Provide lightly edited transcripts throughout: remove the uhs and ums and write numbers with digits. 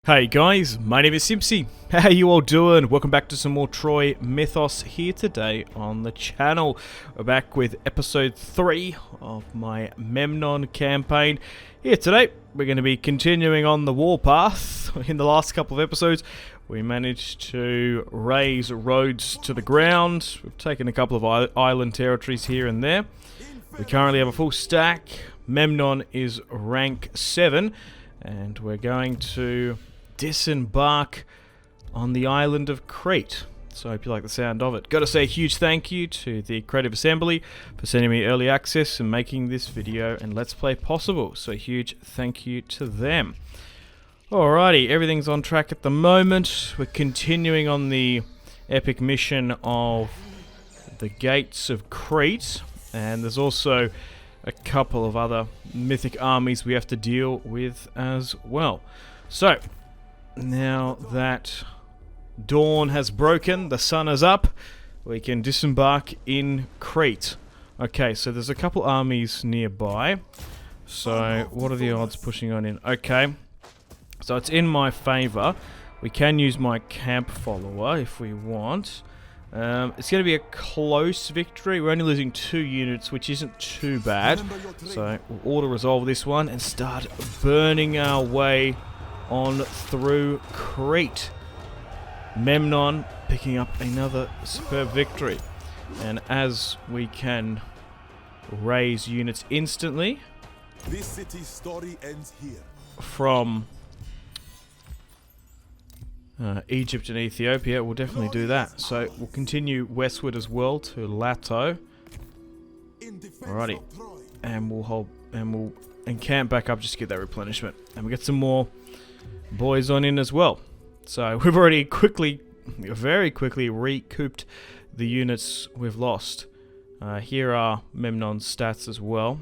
Hey guys, my name is Simpzy. How you all doing? Welcome back to some more Troy Mythos here today on the channel. We're back with episode 3 of my Memnon campaign. Here today, we're going to be continuing on the warpath. In the last couple of episodes, we managed to raise Rhodes to the ground. We've taken a couple of island territories here and there. We currently have a full stack. Memnon is rank 7, and we're going to disembark on the island of Crete. So I hope you like the sound of it. Got to say a huge thank you to the Creative Assembly for sending me early access and making this video and Let's Play possible. So a huge thank you to them. Alrighty, everything's on track at the moment. We're continuing on the epic mission of the Gates of Crete, and there's also a couple of other mythic armies we have to deal with as well. So, now that dawn has broken, the sun is up, we can disembark in Crete. Okay, so there's a couple armies nearby. So, what are the odds pushing on in? Okay, so it's in my favour. We can use my camp follower if we want. It's going to be a close victory. We're only losing 2 units, which isn't too bad. So we'll auto-resolve this one and start burning our way on through Crete. Memnon picking up another superb victory. And as we can raise units instantly this city's story ends here. From Egypt and Ethiopia, we'll definitely do that. So we'll continue westward as well to Lato. Alrighty, and we'll encamp back up just to get that replenishment, and we get some more boys on in as well. So we've already very quickly recouped the units we've lost. Here are Memnon's stats as well.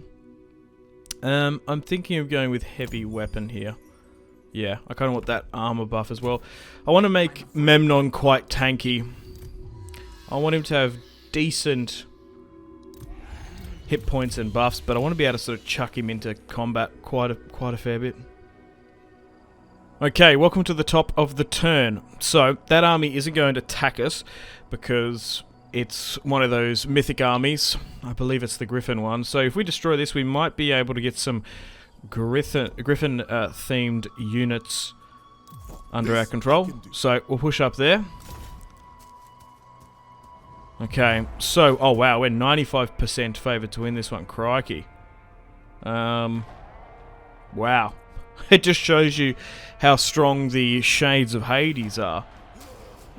I'm thinking of going with heavy weapon here. Yeah, I kind of want that armor buff as well. I want to make Memnon quite tanky. I want him to have decent hit points and buffs, but I want to be able to sort of chuck him into combat quite a fair bit. Okay, welcome to the top of the turn. So, that army isn't going to attack us because it's one of those mythic armies. I believe it's the Griffin one. So if we destroy this, we might be able to get some Griffin themed units under our control. So we'll push up there. Okay, so oh wow, we're 95% favored to win this one. Crikey. Wow. It just shows you how strong the shades of Hades are.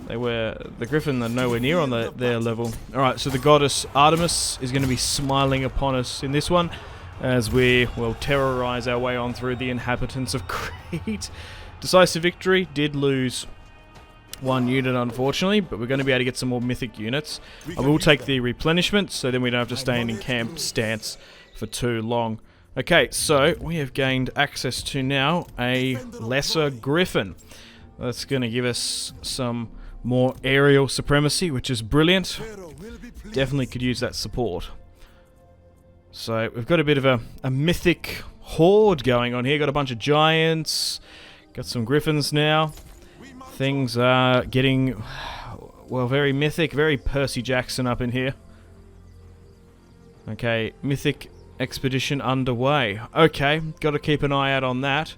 The Griffin are nowhere near on their level. Alright, so the goddess Artemis is going to be smiling upon us in this one, as we will terrorize our way on through the inhabitants of Crete. Decisive victory. Did lose 1 unit, unfortunately, but we're going to be able to get some more mythic units. I will take the replenishment, so then we don't have to stay in camp stance for too long. Okay, so we have gained access to now a lesser Griffin. That's going to give us some more aerial supremacy, which is brilliant. Definitely could use that support. So we've got a bit of a mythic horde going on here. Got a bunch of giants. Got some griffins now. Things are getting, well, very mythic, very Percy Jackson up in here. Okay, mythic expedition underway. Okay, got to keep an eye out on that.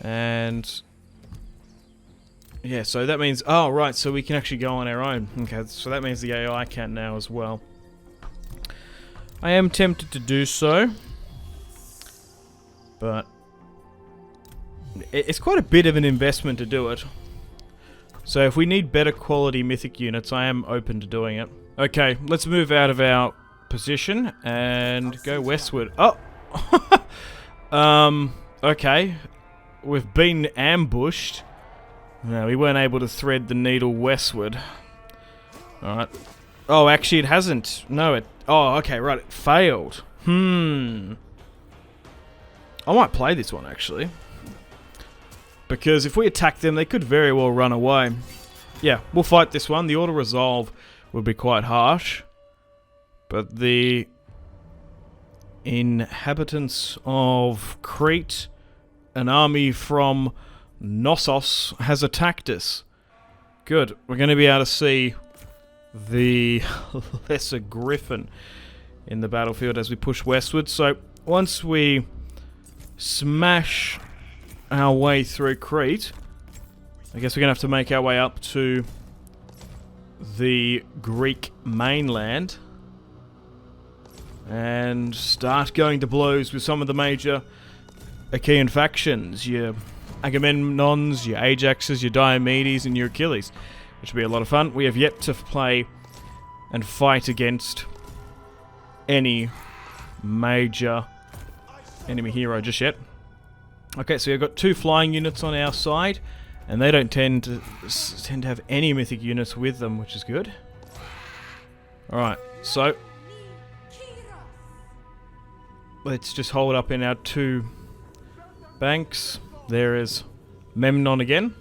And yeah, so that means, oh right, so we can actually go on our own. Okay, so that means the AI can now as well. I am tempted to do so, but it's quite a bit of an investment to do it. So if we need better quality mythic units, I am open to doing it. Okay, let's move out of our position and go westward. Oh! Okay. We've been ambushed. No, we weren't able to thread the needle westward. Alright. Oh, actually it hasn't. No, it... Oh, okay, right, it failed. I might play this one, actually. Because if we attack them, they could very well run away. Yeah, we'll fight this one. The auto-resolve would be quite harsh. But the inhabitants of Crete an army from Knossos has attacked us. Good. We're going to be able to see the lesser griffin in the battlefield as we push westward. So once we smash our way through Crete, I guess we're going to have to make our way up to the Greek mainland and start going to blows with some of the major Achaean factions. Your Agamemnons, your Ajaxes, your Diomedes, and your Achilles, which will be a lot of fun. We have yet to play and fight against any major enemy hero just yet. Okay, so we've got 2 flying units on our side, and they don't tend to have any mythic units with them, which is good. Alright, so let's just hold up in our 2 banks. There is Memnon again.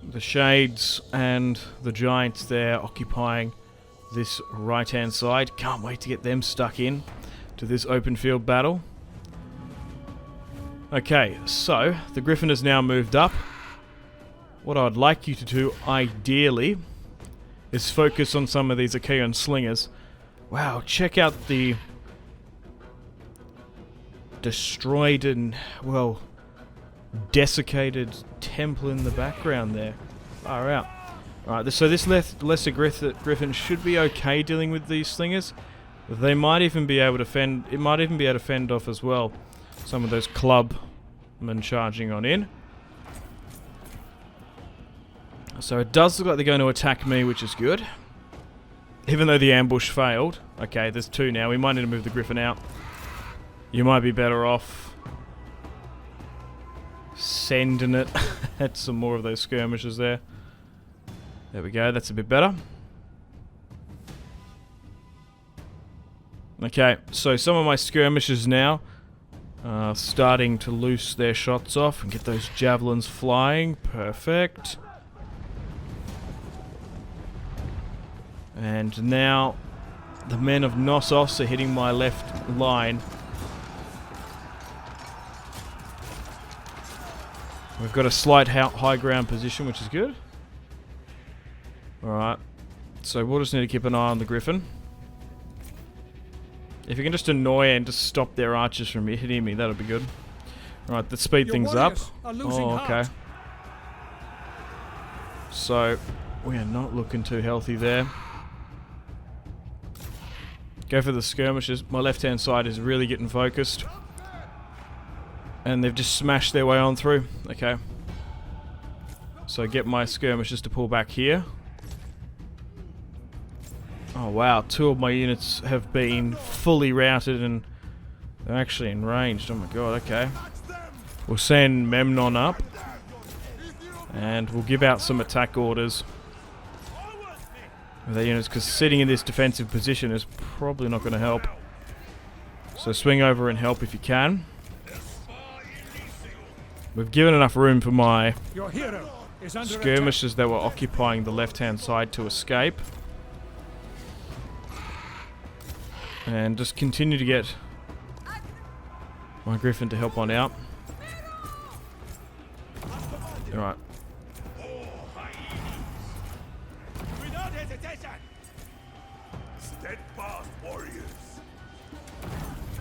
The Shades and the Giants there occupying this right-hand side. Can't wait to get them stuck in to this open field battle. Okay, so the Griffin has now moved up. What I'd like you to do, ideally, is focus on some of these Achaean slingers. Wow, check out the destroyed and, well, desiccated temple in the background there. Far out. Alright, so this lesser griffin should be okay dealing with these slingers. They might even be able to fend. It might even be able to fend off as well some of those clubmen charging on in. So it does look like they're going to attack me, which is good. Even though the ambush failed. Okay, there's 2 now. We might need to move the griffin out. You might be better off sending it at some more of those skirmishes there. There we go, that's a bit better. Okay, so some of my skirmishers now are starting to loose their shots off and get those javelins flying. Perfect. And now the men of Knossos are hitting my left line. We've got a slight high ground position, which is good. Alright, so we'll just need to keep an eye on the Griffin. If you can just annoy and just stop their archers from hitting me, that'll be good. Alright, let's speed things up. Oh, okay. So, we are not looking too healthy there. Go for the skirmishers. My left-hand side is really getting focused. And they've just smashed their way on through. Okay. So get my skirmishers to pull back here. Oh wow, 2 of my units have been fully routed and they're actually enraged. Oh my god, okay. We'll send Memnon up. And we'll give out some attack orders with their units, because sitting in this defensive position is probably not going to help. So swing over and help if you can. We've given enough room for my skirmishers that were occupying the left-hand side to escape. And just continue to get my Griffin to help on out. Alright.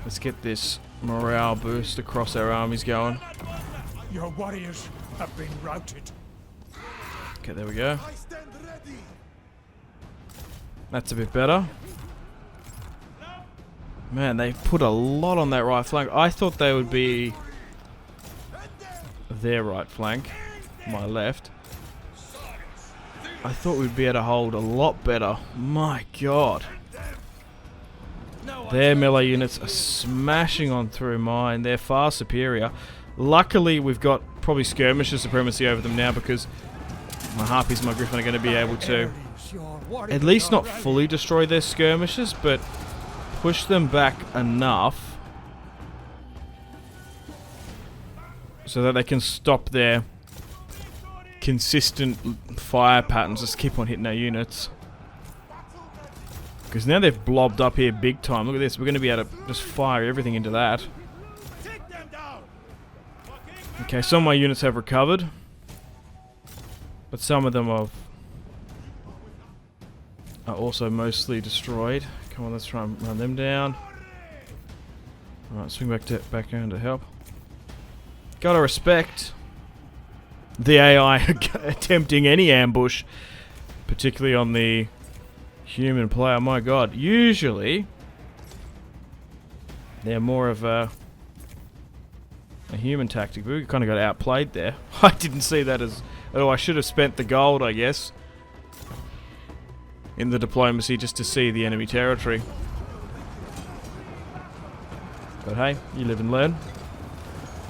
Let's get this morale boost across our armies going. Your warriors have been routed. Okay, there we go. That's a bit better. Man, they put a lot on that right flank. I thought they would be their right flank, my left. I thought we'd be able to hold a lot better. My god. Their melee units are smashing on through mine. They're far superior. Luckily, we've got probably skirmisher supremacy over them now, because my Harpies and my Griffin are going to be able to at least not fully destroy their skirmishers, but push them back enough so that they can stop their consistent fire patterns. Just keep on hitting our units. Because now they've blobbed up here big time. Look at this. We're going to be able to just fire everything into that. Okay, some of my units have recovered, but some of them are also mostly destroyed. Come on, let's try and run them down. Alright, swing back around to help. Gotta respect the AI attempting any ambush, particularly on the human player. My god, usually they're more of a human tactic, but we kind of got outplayed there. I didn't see that as... Oh, I should have spent the gold, I guess, in the diplomacy just to see the enemy territory. But hey, you live and learn.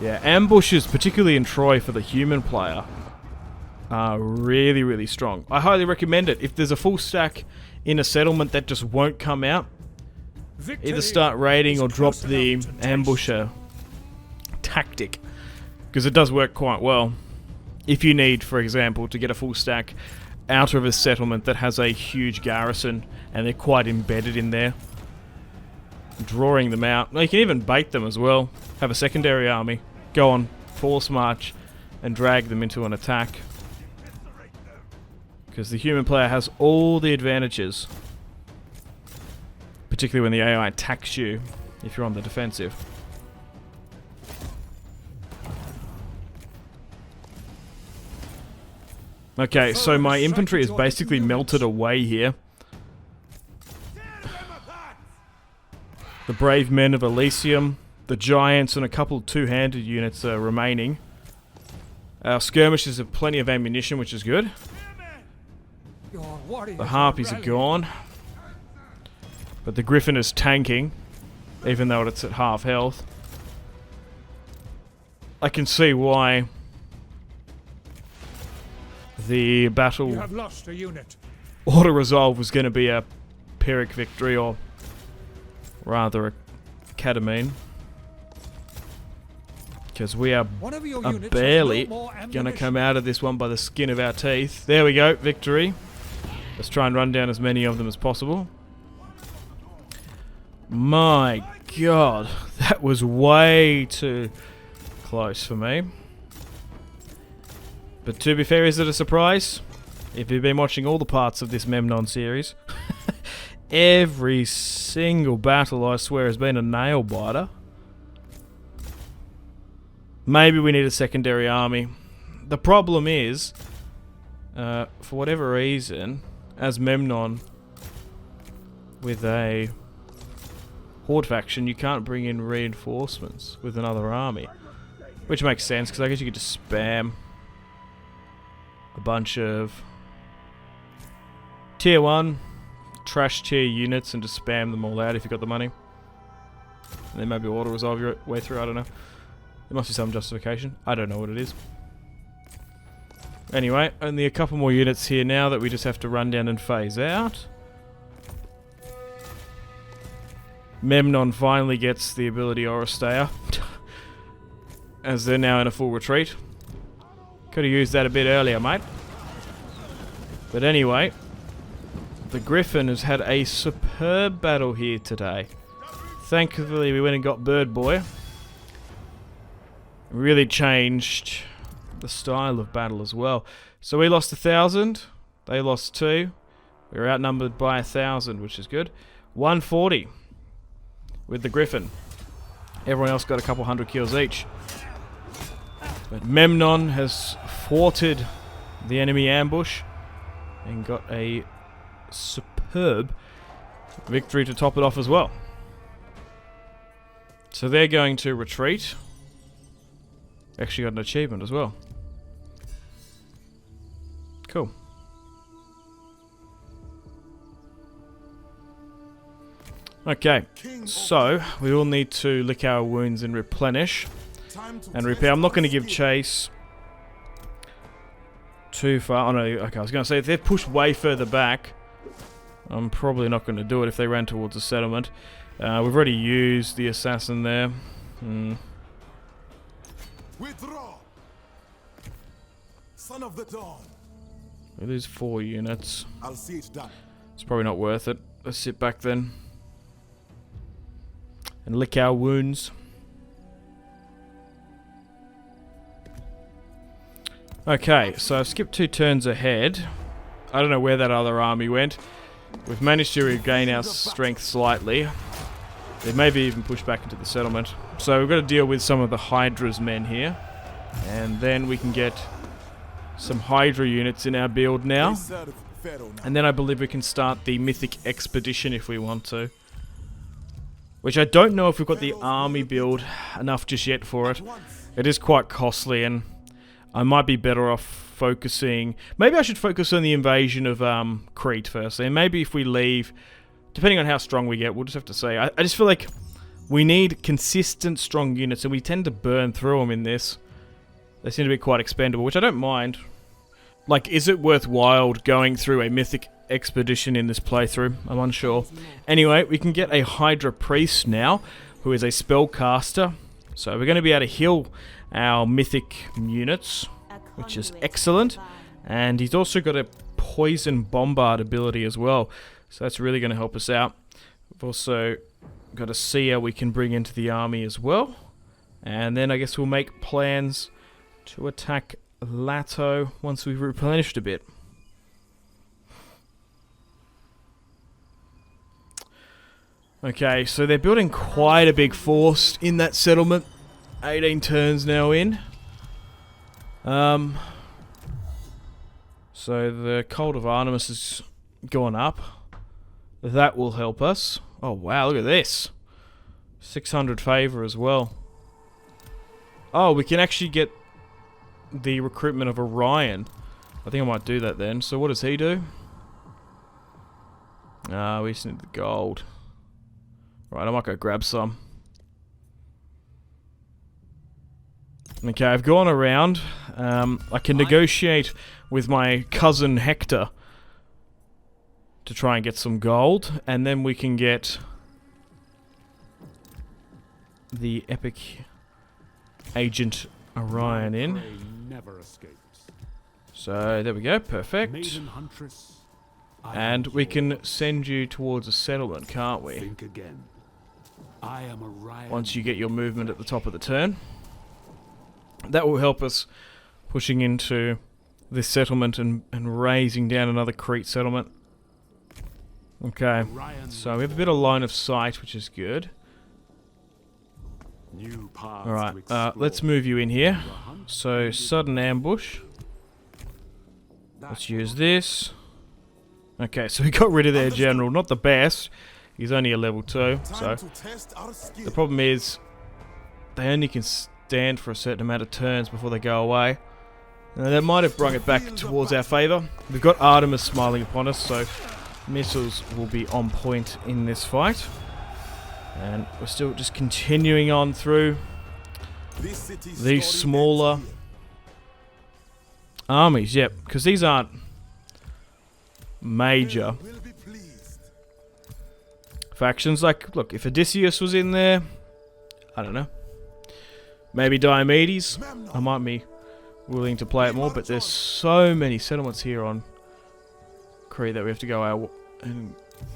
Yeah, ambushes, particularly in Troy for the human player, are really, really strong. I highly recommend it. If there's a full stack in a settlement that just won't come out, either start raiding or drop the ambusher tactic, because it does work quite well. If you need, for example, to get a full stack out of a settlement that has a huge garrison and they're quite embedded in there, drawing them out. You can even bait them as well. Have a secondary army, go on force march and drag them into an attack, because the human player has all the advantages, particularly when the AI attacks you if you're on the defensive. Okay, so my infantry is basically melted away here. The brave men of Elysium, the giants, and a couple two-handed units are remaining. Our skirmishers have plenty of ammunition, which is good. The harpies are gone. But the griffin is tanking, even though it's at half health. I can see why the battle You have lost a unit. auto-resolve was going to be a Pyrrhic victory, or rather a Catamine, because we are barely going to come out of this one by the skin of our teeth. There we go, victory. Let's try and run down as many of them as possible. My god, that was way too close for me. But to be fair, is it a surprise? If you've been watching all the parts of this Memnon series, every single battle, I swear, has been a nail biter. Maybe we need a secondary army. The problem is, for whatever reason, as Memnon with a Horde faction, you can't bring in reinforcements with another army. Which makes sense, because I guess you could just spam a bunch of tier 1 trash tier units and just spam them all out if you've got the money. And then maybe auto-resolve your way through, I don't know. There must be some justification. I don't know what it is. Anyway, only a couple more units here now that we just have to run down and phase out. Memnon finally gets the ability Oresteia, as they're now in a full retreat. Could have used that a bit earlier, mate. But anyway, the Griffin has had a superb battle here today. Thankfully, we went and got Bird Boy. Really changed the style of battle as well. So we lost 1,000. They lost 2. We were outnumbered by 1,000, which is good. 140 with the Griffin. Everyone else got a couple hundred kills each. But Memnon has thwarted the enemy ambush and got a superb victory to top it off as well. So they're going to retreat. Actually got an achievement as well. Cool. Okay, so we will need to lick our wounds and replenish and repair. I'm not going to give chase too far. Oh no, okay, I was going to say, if they're pushed way further back, I'm probably not going to do it if they ran towards a settlement. We've already used the assassin there. Withdraw. Son of the dawn. We lose 4 units. I'll see it done. It's probably not worth it. Let's sit back then and lick our wounds. Okay, so I've skipped 2 turns ahead. I don't know where that other army went. We've managed to regain our strength slightly. They maybe even push back into the settlement. So we've got to deal with some of the Hydra's men here. And then we can get some Hydra units in our build now. And then I believe we can start the Mythic Expedition if we want to. Which I don't know if we've got the army build enough just yet for it. It is quite costly, and I might be better off focusing... Maybe I should focus on the invasion of Crete first. And maybe if we leave, depending on how strong we get, we'll just have to say. I just feel like we need consistent strong units, and we tend to burn through them in this. They seem to be quite expendable, which I don't mind. Like, is it worthwhile going through a Mythic Expedition in this playthrough? I'm unsure. Anyway, we can get a Hydra Priest now, who is a spellcaster. So we're going to be able to heal our Mythic units, which is excellent. And he's also got a Poison Bombard ability as well. So that's really going to help us out. We've also got a seer we can bring into the army as well. And then I guess we'll make plans to attack Lato once we've replenished a bit. Okay, so they're building quite a big force in that settlement. 18 turns now in. So the Cult of Artemis has gone up. That will help us. Oh wow, look at this. 600 favor as well. Oh, we can actually get the Recruitment of Orion. I think I might do that then. So what does he do? We just need the gold. Right, I might go grab some. Okay, I've gone around. I can negotiate with my cousin Hector to try and get some gold, and then we can get the epic agent Orion in. So there we go, perfect. And we can send you towards a settlement, can't we? Once you get your movement at the top of the turn. That will help us pushing into this settlement and raising down another Crete settlement. Okay, so we have a bit of line of sight, which is good. Alright, let's move you in here. So, sudden ambush. Let's use this. Okay, so we got rid of their general. Not the best. He's only a level 2, so... The problem is, they only can stand for a certain amount of turns before they go away. That might have brought it back towards our favour. We've got Artemis smiling upon us, so missiles will be on point in this fight. And we're still just continuing on through these smaller armies. Yep, because these aren't major factions. Like, look, if Odysseus was in there, I don't know. Maybe Diomedes, I might be willing to play it more, but there's so many settlements here on Crete that we have to go and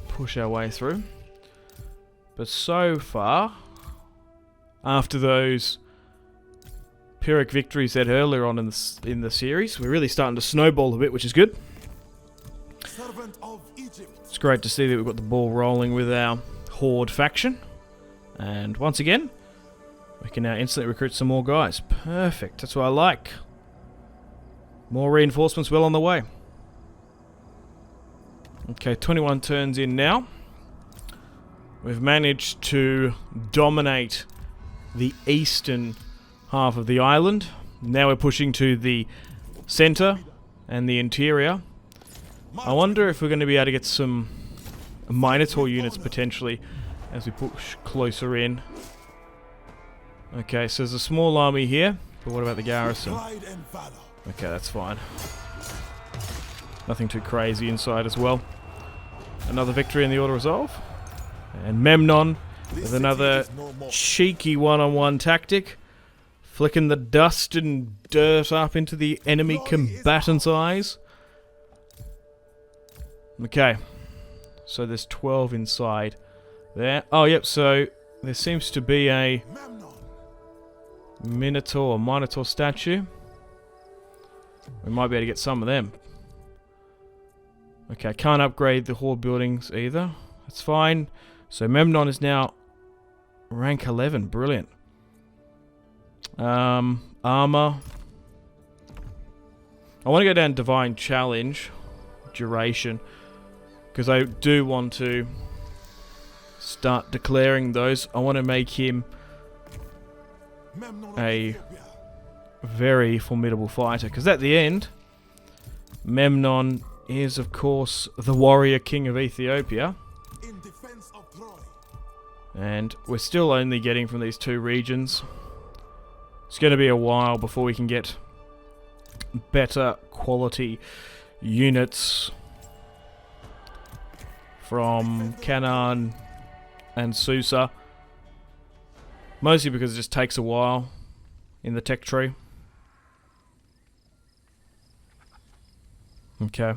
push our way through. But so far, after those Pyrrhic victories that earlier on in the series, we're really starting to snowball a bit, which is good. It's great to see that we've got the ball rolling with our Horde faction. And once again, we can now instantly recruit some more guys. Perfect, that's what I like. More reinforcements well on the way. Okay, 21 turns in now. We've managed to dominate the eastern half of the island. Now we're pushing to the center and the interior. I wonder if we're going to be able to get some Minotaur units potentially as we push closer in. Okay, so there's a small army here, but what about the garrison? Okay, that's fine. Nothing too crazy inside as well. Another victory in the Order Resolve. And Memnon with another cheeky one-on-one tactic. Flicking the dust and dirt up into the enemy combatant's eyes. Okay. So there's 12 inside there. Oh, yep, so there seems to be a Minotaur statue. We might be able to get some of them. Okay, can't upgrade the horde buildings either. That's fine. So Memnon is now rank 11. Brilliant. Armor. I want to go down Divine Challenge. Duration. Because I do want to start declaring those. I want to make him a very formidable fighter. Because at the end, Memnon is, of course, the warrior king of Ethiopia. In defense of Troy. And we're still only getting from these 2 regions. It's going to be a while before we can get better quality units from Canaan and Susa. Mostly because it just takes a while in the tech tree. Okay.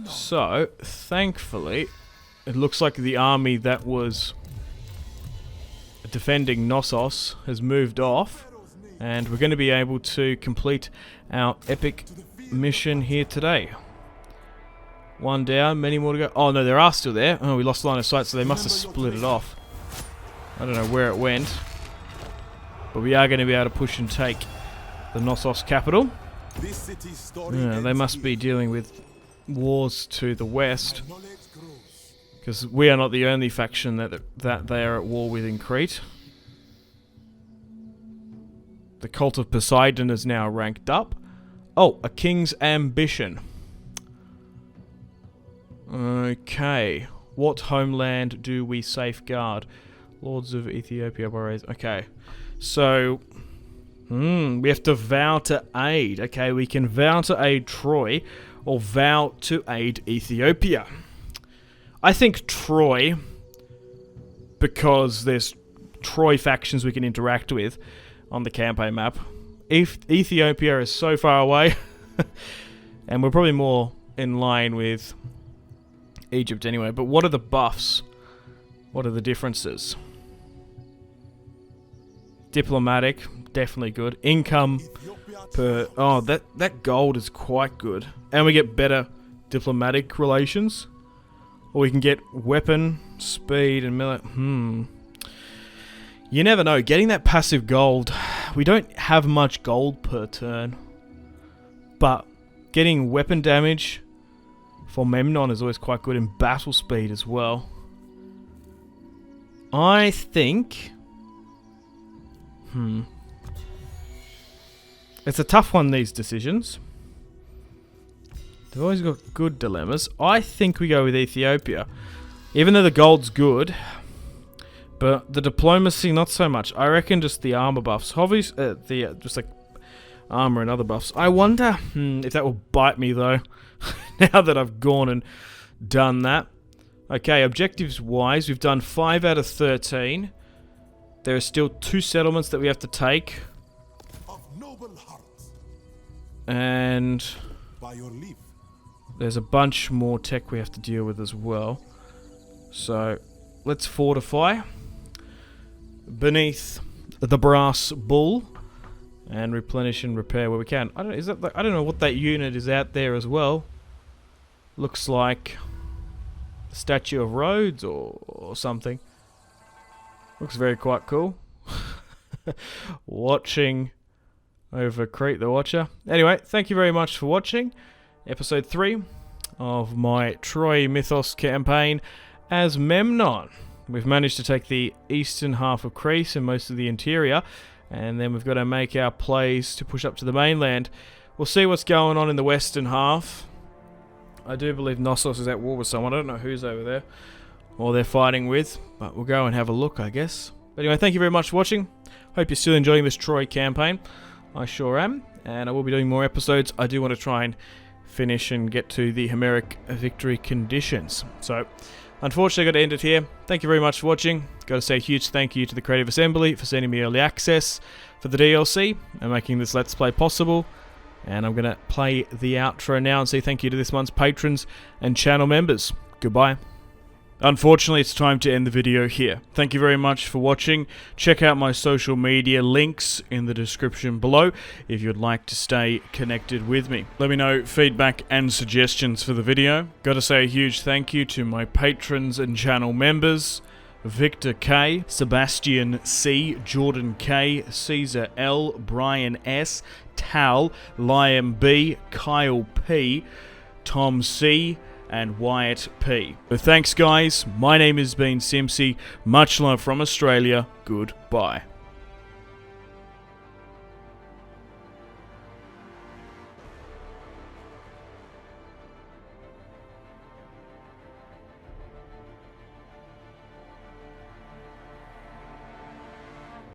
So, thankfully, it looks like the army that was defending Knossos has moved off, and we're going to be able to complete our epic mission here today. 1 down, many more to go. Oh no, there are still there. Oh, we lost line of sight, so they must have split it off. I don't know where it went, but we are going to be able to push and take the Knossos capital. Yeah, they must be dealing with wars to the west, because we are not the only faction that they are at war with in Crete. The cult of Poseidon is now ranked up. Oh, a king's ambition. Okay. What homeland do we safeguard? Lords of Ethiopia, warriors. Okay. So, we have to vow to aid. Okay, we can vow to aid Troy or vow to aid Ethiopia. I think Troy, because there's Troy factions we can interact with on the campaign map. Ethiopia is so far away, and we're probably more in line with Egypt anyway. But what are the buffs? What are the differences? Diplomatic, definitely good. Income per... Oh, that gold is quite good. And we get better diplomatic relations. Or we can get weapon, speed, and military... You never know. Getting that passive gold... We don't have much gold per turn. But getting weapon damage for Memnon is always quite good. And battle speed as well. I think... It's a tough one, these decisions. They've always got good dilemmas. I think we go with Ethiopia. Even though the gold's good, but the diplomacy not so much. I reckon just the armor buffs. Obviously, just like armor and other buffs. I wonder if that will bite me though. Now that I've gone and done that. Okay, objectives wise, we've done 5 out of 13. There are still 2 settlements that we have to take. Of noble hearts. And By your leave. there's a bunch more tech we have to deal with as well. So let's fortify beneath the brass bull and replenish and repair where we can. I don't know what that unit is out there as well. Looks like the Statue of Rhodes or something. Looks very quite cool. Watching over Crete the Watcher. Anyway, thank you very much for watching episode 3 of my Troy Mythos campaign as Memnon. We've managed to take the eastern half of Crete and most of the interior, and then we've got to make our plays to push up to the mainland. We'll see what's going on in the western half. I do believe Knossos is at war with someone. I don't know who's over there or they're fighting with, but we'll go and have a look, I guess. But anyway, thank you very much for watching. Hope you're still enjoying this Troy campaign. I sure am, and I will be doing more episodes. I do want to try and finish and get to the Homeric victory conditions. So, unfortunately, I've got to end it here. Thank you very much for watching. Got to say a huge thank you to the Creative Assembly for sending me early access for the DLC and making this Let's Play possible. And I'm going to play the outro now and say thank you to this month's patrons and channel members. Goodbye. Unfortunately, it's time to end the video here. Thank you very much for watching. Check out my social media links in the description below if you'd like to stay connected with me. Let me know feedback and suggestions for the video. Gotta say a huge thank you to my patrons and channel members: Victor K, Sebastian C, Jordan K, Caesar L, Brian S, Tal, Liam B, Kyle P, Tom C, and Wyatt P. But thanks guys, my name has been Simpzy, much love from Australia, goodbye.